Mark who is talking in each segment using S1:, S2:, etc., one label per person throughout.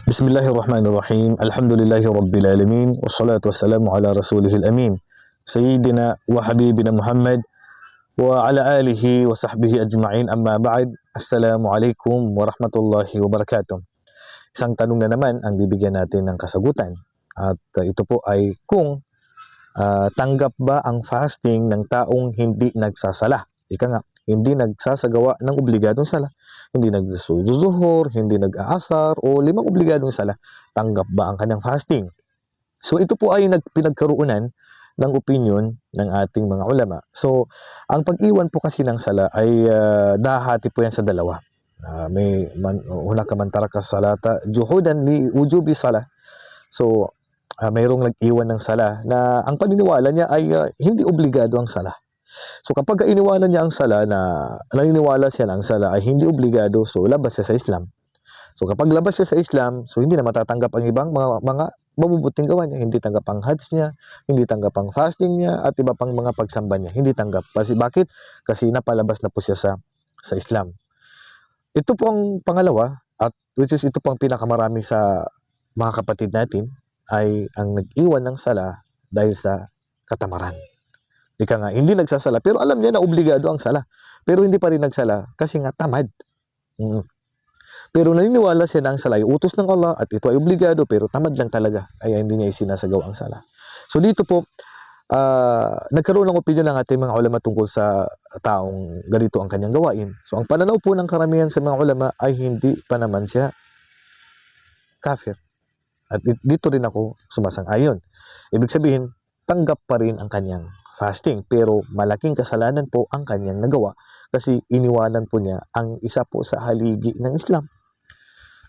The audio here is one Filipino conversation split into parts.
S1: Bismillahirrahmanirrahim. Alhamdulillahi rabbil alamin. Wassalatu wassalamu ala rasulihil amin. Sayyidina wa habibina Muhammad wa ala alihi wa sahbihi ajma'in, amma ba'd. Assalamualaikum warahmatullahi wabarakatuh. Isang tanong na naman ang bibigyan natin ng kasagutan. At ito po ay kung tanggap ba ang fasting ng taong hindi nagsasala? Ika nga, hindi nagsasagawa ng obligadong sala. Hindi nagsuzuhur, hindi nag-aasar, o 5 obligadong sala. Tanggap ba ang kanyang fasting? So ito po ay pinagkaruunan ng opinion ng ating mga ulama. So ang pag-iwan po kasi ng sala ay dahati po yan sa dalawa. Hunaka man taraka salata juhudan li ujubi sala. So mayroong nag-iwan ng sala na ang paniniwala niya ay hindi obligado ang sala. So kapag iniwanan niya ang sala na naniniwala siya na ang sala ay hindi obligado, so labas siya sa Islam. So kapag labas siya sa Islam, so hindi na matatanggap ang ibang mga mabubuting gawa niya. Hindi tanggap ang hajj niya, hindi tanggap ang fasting niya, at iba pang mga pagsamba niya. Hindi tanggap. Kasi bakit? Kasi napalabas na po siya sa Islam. Ito po ang pangalawa, at which is ito po ang pinakamarami sa mga kapatid natin, ay ang nag-iwan ng sala dahil sa katamaran. Ika nga, hindi nagsasala, pero alam niya na obligado ang sala. Pero hindi pa rin nagsala kasi nga tamad. Pero naniniwala siya na ang sala ay utos ng Allah at ito ay obligado, pero tamad lang talaga. Kaya hindi niya isinasagaw ang sala. So dito po, nagkaroon ng opinion ng ating mga ulama tungkol sa taong ganito ang kanyang gawain. So ang pananaw po ng karamihan sa mga ulama ay hindi pa naman siya kafir. At dito rin ako sumasang-ayon. Ibig sabihin, tanggap pa rin ang kanyang fasting, pero malaking kasalanan po ang kanyang nagawa kasi iniwanan po niya ang isa po sa haligi ng Islam.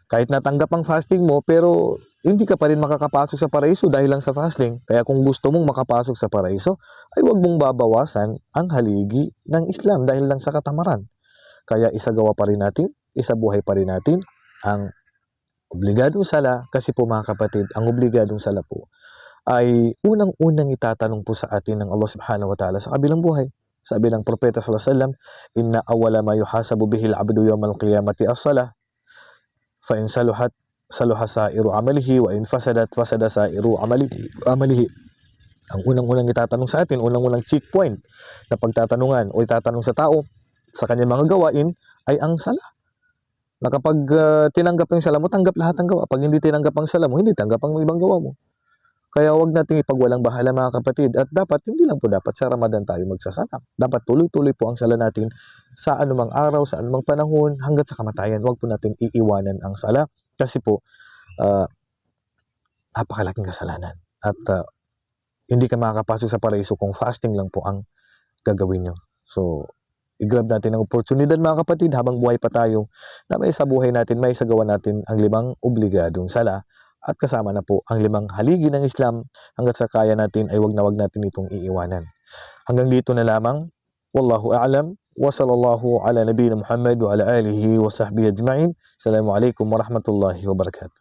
S1: Kahit natanggap ang fasting mo, pero hindi ka pa rin makakapasok sa paraiso dahil lang sa fasting. Kaya kung gusto mong makapasok sa paraiso, ay huwag mong babawasan ang haligi ng Islam dahil lang sa katamaran. Kaya isagawa pa rin natin, isabuhay pa rin natin ang obligadong sala, kasi po mga kapatid, ang obligadong sala po ay unang-unang itatanong po sa atin ng Allah subhanahu wa ta'ala sa kabilang buhay. Sabi ng propeta sallallahu alaihi wasallam, inna awwala ma yuhasabu bihi al-'abdu yawmal qiyamati as-salah, fa in saluhat saluha sa'iru amalihi, wa in fasadat fasada sa'iru amalihi. Ang unang-unang itatanong sa atin, unang-unang checkpoint na pagtatanungan o itatanong sa tao sa kanyang mga gawain ay ang sala. Na kapag tinanggap yung sala mo, tanggap lahat ng gawa. Pag hindi tinanggap ang sala mo, hindi tanggap ang ibang gawa mo. Kaya huwag nating ipagwalang bahala mga kapatid. At dapat, hindi lang po dapat sa Ramadan tayo magsasala. Dapat tuloy-tuloy po ang sala natin sa anumang araw, sa anumang panahon, hanggat sa kamatayan. Huwag po natin iiwanan ang sala. Kasi po, napakalaking kasalanan. At hindi ka makakapasok sa paraiso kung fasting lang po ang gagawin nyo. So, i-grab natin ang oportunidad mga kapatid habang buhay pa tayo na may sa buhay natin, may sagawa natin ang 5 obligadong sala. At kasama na po ang 5 haligi ng Islam. Hanggat sa kaya natin ay wag natin itong iiwanan. Hanggang dito na lamang. Wallahu a'lam. Wa sallallahu ala nabiyina Muhammad wa ala alihi wa sahbihi ajma'in. Assalamualaikum warahmatullahi wabarakatuh.